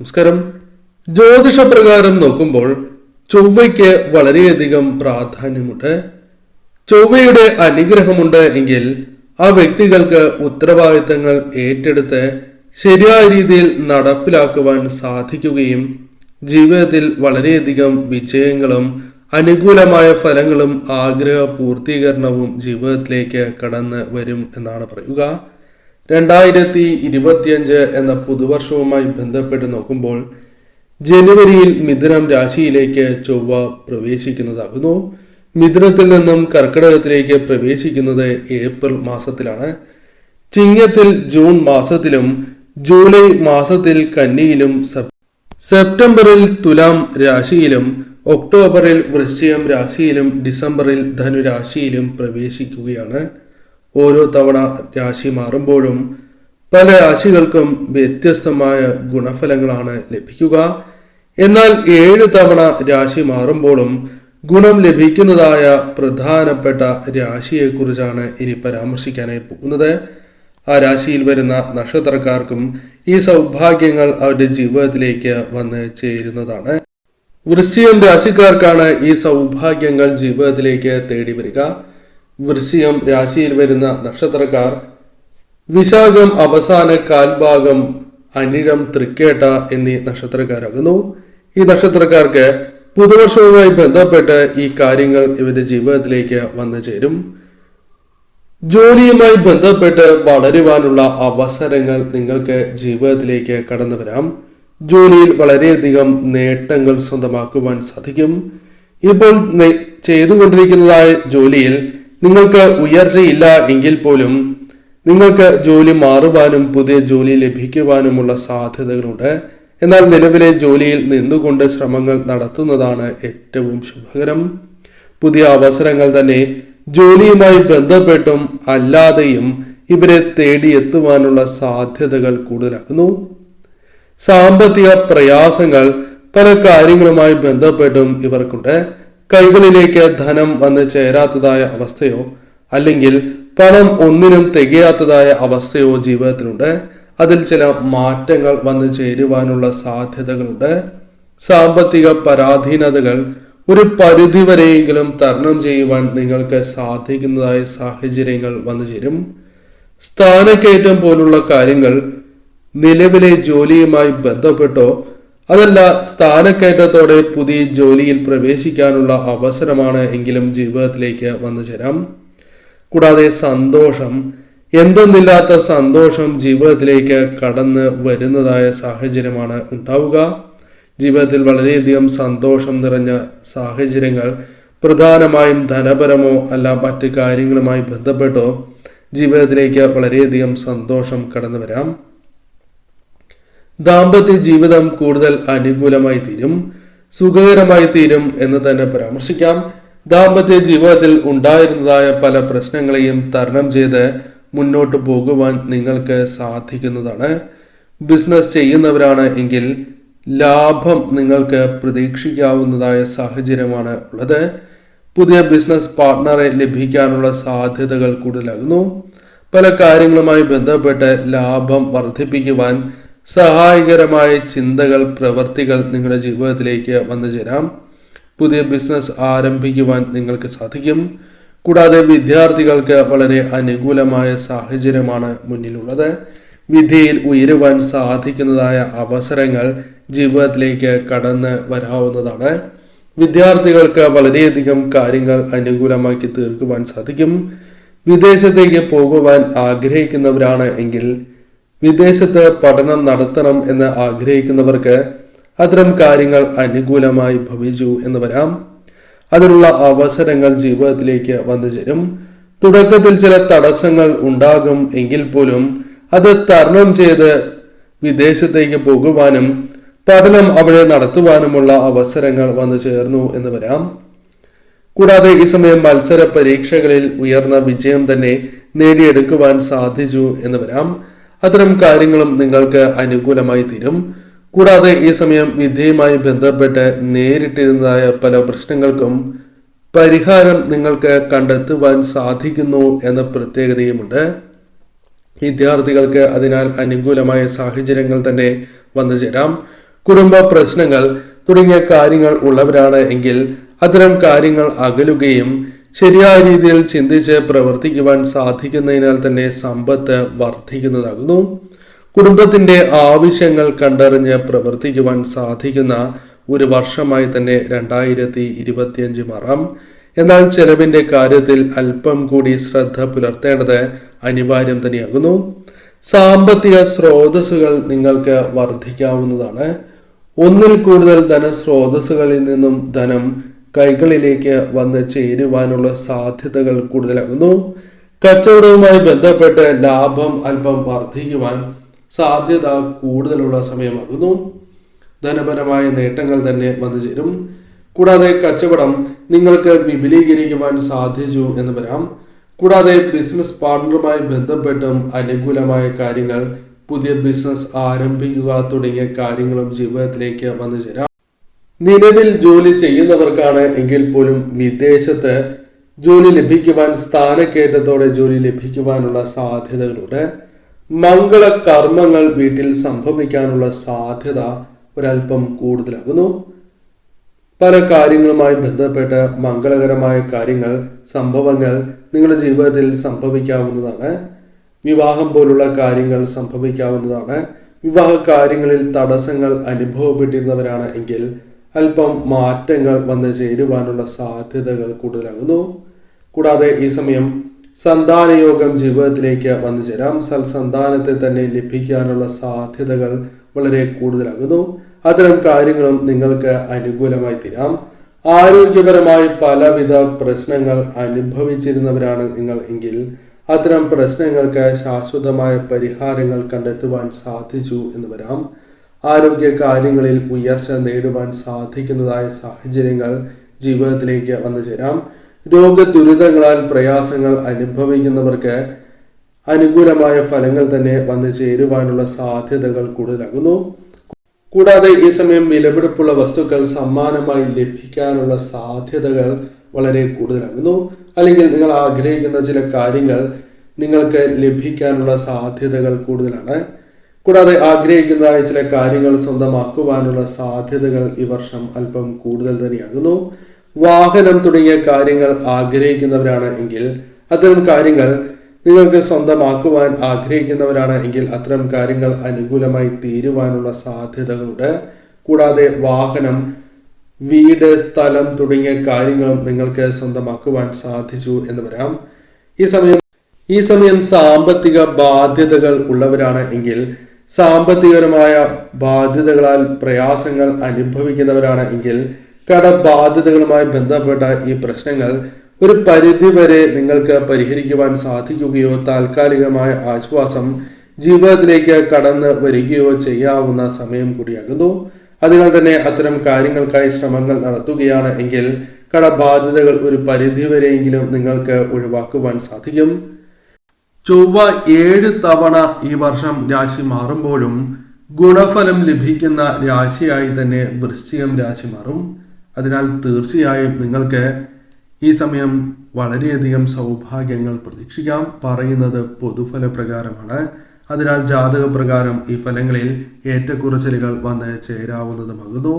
നമസ്കാരം. ജ്യോതിഷപ്രകാരം നോക്കുമ്പോൾ ചൊവ്വയ്ക്ക് വളരെയധികം പ്രാധാന്യമുണ്ട്. ചൊവ്വയുടെ അനുഗ്രഹമുണ്ട് എങ്കിൽ ആ വ്യക്തികൾക്ക് ഉത്തരവാദിത്തങ്ങൾ ഏറ്റെടുത്ത് ശരിയായ രീതിയിൽ നടപ്പിലാക്കുവാൻ സാധിക്കുകയും ജീവിതത്തിൽ വളരെയധികം വിജയങ്ങളും അനുകൂലമായ ഫലങ്ങളും ആഗ്രഹ പൂർത്തീകരണവും ജീവിതത്തിലേക്ക് കടന്നു വരും എന്നാണ് പറയുക. 2025 എന്ന പുതുവർഷവുമായി ബന്ധപ്പെട്ട് നോക്കുമ്പോൾ ജനുവരിയിൽ മിഥുനം രാശിയിലേക്ക് ചൊവ്വ പ്രവേശിക്കുന്നതാകുന്നു. മിഥുനത്തിൽ നിന്നും കർക്കിടകത്തിലേക്ക് പ്രവേശിക്കുന്നത് ഏപ്രിൽ മാസത്തിലാണ്. ചിങ്ങത്തിൽ ജൂൺ മാസത്തിലും ജൂലൈ മാസത്തിൽ കന്നിയിലും സെപ്റ്റംബറിൽ തുലാം രാശിയിലും ഒക്ടോബറിൽ വൃശ്ചികം രാശിയിലും ഡിസംബറിൽ ധനുരാശിയിലും പ്രവേശിക്കുകയാണ്. ഓരോ തവണ രാശി മാറുമ്പോഴും പല രാശികൾക്കും വ്യത്യസ്തമായ ഗുണഫലങ്ങളാണ് ലഭിക്കുക. എന്നാൽ 7 തവണ രാശി മാറുമ്പോഴും ഗുണം ലഭിക്കുന്നതായ പ്രധാനപ്പെട്ട രാശിയെക്കുറിച്ചാണ് ഇനി പരാമർശിക്കാനായി പോകുന്നത്. ആ രാശിയിൽ വരുന്ന നക്ഷത്രക്കാർക്കും ഈ സൗഭാഗ്യങ്ങൾ അവരുടെ ജീവിതത്തിലേക്ക് വന്ന് ചേരുന്നതാണ്. വൃശ്ചികം രാശിക്കാർക്കാണ് ഈ സൗഭാഗ്യങ്ങൾ ജീവിതത്തിലേക്ക് തേടി വരിക. വൃശ്ചികം രാശിയിൽ വരുന്ന നക്ഷത്രക്കാർ വിശാഖം അവസാന കാൽഭാഗം, അനിഴം, തൃക്കേട്ട എന്നീ നക്ഷത്രക്കാരാകുന്നു. ഈ നക്ഷത്രക്കാർക്ക് പുതുവർഷവുമായി ബന്ധപ്പെട്ട് ഈ കാര്യങ്ങൾ ഇവരുടെ ജീവിതത്തിലേക്ക് വന്നു ചേരും. ജോലിയുമായി ബന്ധപ്പെട്ട് വളരുവാനുള്ള അവസരങ്ങൾ നിങ്ങൾക്ക് ജീവിതത്തിലേക്ക് കടന്നു വരാം. ജോലിയിൽ വളരെയധികം നേട്ടങ്ങൾ സ്വന്തമാക്കുവാൻ സാധിക്കും. ഇപ്പോൾ ചെയ്തുകൊണ്ടിരിക്കുന്നതായ ജോലിയിൽ നിങ്ങൾക്ക് ഉയർച്ചയില്ല എങ്കിൽ പോലും നിങ്ങൾക്ക് ജോലി മാറുവാനും പുതിയ ജോലി ലഭിക്കുവാനുമുള്ള സാധ്യതകളുണ്ട്. എന്നാൽ നിലവിലെ ജോലിയിൽ നിന്നുകൊണ്ട് ശ്രമങ്ങൾ നടത്തുന്നതാണ് ഏറ്റവും ശുഭകരം. പുതിയ അവസരങ്ങൾ തന്നെ ജോലിയുമായി ബന്ധപ്പെട്ടും അല്ലാതെയും ഇവരെ തേടിയെത്തുവാനുള്ള സാധ്യതകൾ കൂടുതലാക്കുന്നു. സാമ്പത്തിക പ്രയാസങ്ങൾ പല കാര്യങ്ങളുമായി ബന്ധപ്പെട്ടും ഇവർക്കുണ്ട്. കൈകളിലേക്ക് ധനം വന്ന് ചേരാത്തതായ അവസ്ഥയോ അല്ലെങ്കിൽ പണം ഒന്നിനും തികയാത്തതായ അവസ്ഥയോ ജീവിതത്തിലുണ്ട്. അതിൽ ചില മാറ്റങ്ങൾ വന്നു ചേരുവാനുള്ള സാധ്യതകളുണ്ട്. സാമ്പത്തിക പരാധീനതകൾ ഒരു പരിധിവരെയെങ്കിലും തരണം ചെയ്യുവാൻ നിങ്ങൾക്ക് സാധിക്കുന്നതായ സാഹചര്യങ്ങൾ വന്നു ചേരും. സ്ഥാനക്കയറ്റം പോലുള്ള കാര്യങ്ങൾ നിലവിലെ ജോലിയുമായി ബന്ധപ്പെട്ടോ അതല്ല സ്ഥാനക്കയറ്റത്തോടെ പുതിയ ജോലിയിൽ പ്രവേശിക്കാനുള്ള അവസരമാണ് എങ്കിലും ജീവിതത്തിലേക്ക് വന്നു ചേരാം. കൂടാതെ സന്തോഷം, എന്തെന്നില്ലാത്ത സന്തോഷം ജീവിതത്തിലേക്ക് കടന്ന് വരുന്നതായ സാഹചര്യമാണ് ഉണ്ടാവുക. ജീവിതത്തിൽ വളരെയധികം സന്തോഷം നിറഞ്ഞ സാഹചര്യങ്ങൾ പ്രധാനമായും ധനപരമോ അല്ല മറ്റു കാര്യങ്ങളുമായി ബന്ധപ്പെട്ടോ ജീവിതത്തിലേക്ക് വളരെയധികം സന്തോഷം കടന്നു വരാം. ദാമ്പത്യ ജീവിതം കൂടുതൽ അനുകൂലമായി തീരും, സുഖകരമായി തീരും എന്ന് തന്നെ പരാമർശിക്കാം. ദാമ്പത്യ ജീവിതത്തിൽ ഉണ്ടായിരുന്നതായ പല പ്രശ്നങ്ങളെയും തരണം ചെയ്ത് മുന്നോട്ട് പോകുവാൻ നിങ്ങൾക്ക് സാധിക്കുന്നതാണ്. ബിസിനസ് ചെയ്യുന്നവരാണ് എങ്കിൽ ലാഭം നിങ്ങൾക്ക് പ്രതീക്ഷിക്കാവുന്നതായ സാഹചര്യമാണ് ഉള്ളത്. പുതിയ ബിസിനസ് പാർട്ട്ണറെ ലഭിക്കാനുള്ള സാധ്യതകൾ കൂടുതലാകുന്നു. പല കാര്യങ്ങളുമായി ബന്ധപ്പെട്ട് ലാഭം വർദ്ധിപ്പിക്കുവാൻ സഹായകരമായ ചിന്തകൾ, പ്രവർത്തികൾ നിങ്ങളുടെ ജീവിതത്തിലേക്ക് വന്നു ചേരാം. പുതിയ ബിസിനസ് ആരംഭിക്കുവാൻ നിങ്ങൾക്ക് സാധിക്കും. കൂടാതെ വിദ്യാർത്ഥികൾക്ക് വളരെ അനുകൂലമായ സാഹചര്യമാണ് മുന്നിലുള്ളത്. വിദ്യയിൽ ഉയരുവാൻ സാധിക്കുന്നതായ അവസരങ്ങൾ ജീവിതത്തിലേക്ക് കടന്ന് വരാവുന്നതാണ്. വിദ്യാർത്ഥികൾക്ക് വളരെയധികം കാര്യങ്ങൾ അനുകൂലമാക്കി തീർക്കുവാൻ സാധിക്കും. വിദേശത്തേക്ക് പോകുവാൻ ആഗ്രഹിക്കുന്നവരാണ് എങ്കിൽ വിദേശത്ത് പഠനം നടത്തണം എന്ന് ആഗ്രഹിക്കുന്നവർക്ക് അത്തരം കാര്യങ്ങൾ അനുകൂലമായി ഭവിച്ചു എന്ന് വരാം. അതിനുള്ള അവസരങ്ങൾ ജീവിതത്തിലേക്ക് വന്നു ചേരും. തുടക്കത്തിൽ ചില തടസ്സങ്ങൾ ഉണ്ടാകും എങ്കിൽ പോലും അത് തരണം ചെയ്ത് വിദേശത്തേക്ക് പോകുവാനും പഠനം അവിടെ നടത്തുവാനുമുള്ള അവസരങ്ങൾ വന്നു ചേർന്നു എന്ന് വരാം. കൂടാതെ ഈ സമയം മത്സര പരീക്ഷകളിൽ ഉയർന്ന വിജയം തന്നെ നേടിയെടുക്കുവാൻ സാധിച്ചു എന്ന് വരാം. അത്തരം കാര്യങ്ങളും നിങ്ങൾക്ക് അനുകൂലമായി തീരും. കൂടാതെ ഈ സമയം വിദ്യയുമായി ബന്ധപ്പെട്ട് നേരിട്ടിരുന്നതായ പല പ്രശ്നങ്ങൾക്കും പരിഹാരം നിങ്ങൾക്ക് കണ്ടെത്തുവാൻ സാധിക്കുന്നു എന്ന പ്രത്യേകതയുമുണ്ട്. വിദ്യാർത്ഥികൾക്ക് അതിനാൽ അനുകൂലമായ സാഹചര്യങ്ങൾ തന്നെ വന്നു ചേരാം. കുടുംബ പ്രശ്നങ്ങൾ തുടങ്ങിയ കാര്യങ്ങൾ ഉള്ളവരാണ് എങ്കിൽ അത്തരം കാര്യങ്ങൾ അകലുകയും ശരിയായ രീതിയിൽ ചിന്തിച്ച് പ്രവർത്തിക്കുവാൻ സാധിക്കുന്നതിനാൽ തന്നെ സമ്പത്ത് വർദ്ധിക്കുന്നതാകുന്നു. കുടുംബത്തിന്റെ ആവശ്യങ്ങൾ കണ്ടറിഞ്ഞ് പ്രവർത്തിക്കുവാൻ സാധിക്കുന്ന ഒരു വർഷമായി തന്നെ 2025 മാറാം. എന്നാൽ ചെലവിന്റെ കാര്യത്തിൽ അല്പം കൂടി ശ്രദ്ധ പുലർത്തേണ്ടത് അനിവാര്യം തന്നെയാകുന്നു. സാമ്പത്തിക സ്രോതസ്സുകൾ നിങ്ങൾക്ക് വർദ്ധിക്കാവുന്നതാണ്. ഒന്നിൽ കൂടുതൽ ധനസ്രോതസ്സുകളിൽ നിന്നും ധനം കൈകളിലേക്ക് വന്ന് ചേരുവാനുള്ള സാധ്യതകൾ കൂടുതലാകുന്നു. കച്ചവടവുമായി ബന്ധപ്പെട്ട് ലാഭം അല്പം വർദ്ധിക്കുവാൻ സാധ്യത കൂടുതലുള്ള സമയമാകുന്നു. ധനപരമായ നേട്ടങ്ങൾ തന്നെ വന്നു ചേരും. കൂടാതെ കച്ചവടം നിങ്ങൾക്ക് വിപുലീകരിക്കുവാൻ സാധിച്ചു എന്ന് വരാം. കൂടാതെ ബിസിനസ് പാർട്ണറുമായി ബന്ധപ്പെട്ടും അനുകൂലമായ കാര്യങ്ങൾ, പുതിയ ബിസിനസ് ആരംഭിക്കുക തുടങ്ങിയ കാര്യങ്ങളും ജീവിതത്തിലേക്ക് വന്നു ചേരാം. നിലവിൽ ജോലി ചെയ്യുന്നവർക്കാണ് എങ്കിൽ പോലും വിദേശത്ത് ജോലി ലഭിക്കുവാൻ, സ്ഥാനക്കയറ്റത്തോടെ ജോലി ലഭിക്കുവാനുള്ള സാധ്യതകളുണ്ട്. മംഗള കർമ്മങ്ങൾ വീട്ടിൽ സംഭവിക്കാനുള്ള സാധ്യത ഒരല്പം കൂടുതലാകുന്നു. പല കാര്യങ്ങളുമായി ബന്ധപ്പെട്ട് മംഗളകരമായ കാര്യങ്ങൾ, സംഭവങ്ങൾ നിങ്ങളുടെ ജീവിതത്തിൽ സംഭവിക്കാവുന്നതാണ്. വിവാഹം പോലുള്ള കാര്യങ്ങൾ സംഭവിക്കാവുന്നതാണ്. വിവാഹ കാര്യങ്ങളിൽ തടസ്സങ്ങൾ അനുഭവപ്പെട്ടിരുന്നവരാണ് എങ്കിൽ അല്പം മാറ്റങ്ങൾ വന്നു ചേരുവാനുള്ള സാധ്യതകൾ കൂടുതലാകുന്നു. കൂടാതെ ഈ സമയം സന്താനയോഗം ജീവിതത്തിലേക്ക് വന്നു ചേരാം. സൽസന്താനത്തെ തന്നെ ലഭിക്കാനുള്ള സാധ്യതകൾ വളരെ കൂടുതലാകുന്നു. അത്തരം കാര്യങ്ങളും നിങ്ങൾക്ക് അനുകൂലമായി തീരാം. ആരോഗ്യപരമായി പലവിധ പ്രശ്നങ്ങൾ അനുഭവിച്ചിരുന്നവരാണ് നിങ്ങൾ എങ്കിൽ അത്തരം പ്രശ്നങ്ങൾക്ക് ശാശ്വതമായ പരിഹാരങ്ങൾ കണ്ടെത്തുവാൻ സാധിച്ചു എന്ന് വരാം. ആരോഗ്യ കാര്യങ്ങളിൽ ഉയർച്ച നേടുവാൻ സാധിക്കുന്നതായ സാഹചര്യങ്ങൾ ജീവിതത്തിലേക്ക് വന്നു ചേരാം. രോഗദുരിതങ്ങളാൽ പ്രയാസങ്ങൾ അനുഭവിക്കുന്നവർക്ക് അനുകൂലമായ ഫലങ്ങൾ തന്നെ വന്നു ചേരുവാനുള്ള സാധ്യതകൾ കൂടുതലാകുന്നു. കൂടാതെ ഈ സമയം വിലപിടിപ്പുള്ള വസ്തുക്കൾ സമ്മാനമായി ലഭിക്കാനുള്ള സാധ്യതകൾ വളരെ കൂടുതലാകുന്നു. അല്ലെങ്കിൽ നിങ്ങൾ ആഗ്രഹിക്കുന്ന ചില കാര്യങ്ങൾ നിങ്ങൾക്ക് ലഭിക്കാനുള്ള സാധ്യതകൾ കൂടുതലാണ്. കൂടാതെ ആഗ്രഹിക്കുന്നതായ ചില കാര്യങ്ങൾ സ്വന്തമാക്കുവാനുള്ള സാധ്യതകൾ ഈ വർഷം അല്പം കൂടുതൽ തന്നെയാകുന്നു. വാഹനം തുടങ്ങിയ കാര്യങ്ങൾ ആഗ്രഹിക്കുന്നവരാണ് എങ്കിൽ അത്തരം കാര്യങ്ങൾ നിങ്ങൾക്ക് സ്വന്തമാക്കുവാൻ ആഗ്രഹിക്കുന്നവരാണ് എങ്കിൽ അത്തരം കാര്യങ്ങൾ അനുകൂലമായി തീരുവാനുള്ള സാധ്യതകളുണ്ട്. കൂടാതെ വാഹനം, വീട്, സ്ഥലം തുടങ്ങിയ കാര്യങ്ങളും നിങ്ങൾക്ക് സ്വന്തമാക്കുവാൻ സാധിച്ചു എന്ന് വരാം. ഈ സമയം സാമ്പത്തിക ബാധ്യതകൾ ഉള്ളവരാണ് എങ്കിൽ സാമ്പത്തികപരമായ ബാധ്യതകളാൽ പ്രയാസങ്ങൾ അനുഭവിക്കുന്നവരാണ് എങ്കിൽ കടബാധ്യതകളുമായി ബന്ധപ്പെട്ട ഈ പ്രശ്നങ്ങൾ ഒരു പരിധിവരെ നിങ്ങൾക്ക് പരിഹരിക്കുവാൻ സാധിക്കുകയോ താൽക്കാലികമായ ആശ്വാസം ജീവിതത്തിലേക്ക് കടന്നു വരികയോ ചെയ്യാവുന്ന സമയം കൂടിയാകുന്നു. അതിനാൽ തന്നെ അത്തരം കാര്യങ്ങൾക്കായി ശ്രമങ്ങൾ നടത്തുകയാണ് എങ്കിൽ കടബാധ്യതകൾ ഒരു പരിധിവരെയെങ്കിലും നിങ്ങൾക്ക് ഒഴിവാക്കുവാൻ സാധിക്കും. ചൊവ്വ 7 തവണ ഈ വർഷം രാശി മാറുമ്പോഴും ഗുണഫലം ലഭിക്കുന്ന രാശിയായി തന്നെ വൃശ്ചികം രാശി മാറും. അതിനാൽ തീർച്ചയായും നിങ്ങൾക്ക് ഈ സമയം വളരെയധികം സൗഭാഗ്യങ്ങൾ പ്രതീക്ഷിക്കാം. പറയുന്നത് പൊതുഫല പ്രകാരമാണ്. അതിനാൽ ജാതക പ്രകാരം ഈ ഫലങ്ങളിൽ ഏറ്റക്കുറച്ചിലുകൾ വന്ന് ചേരാവുന്നതുമാകുന്നു.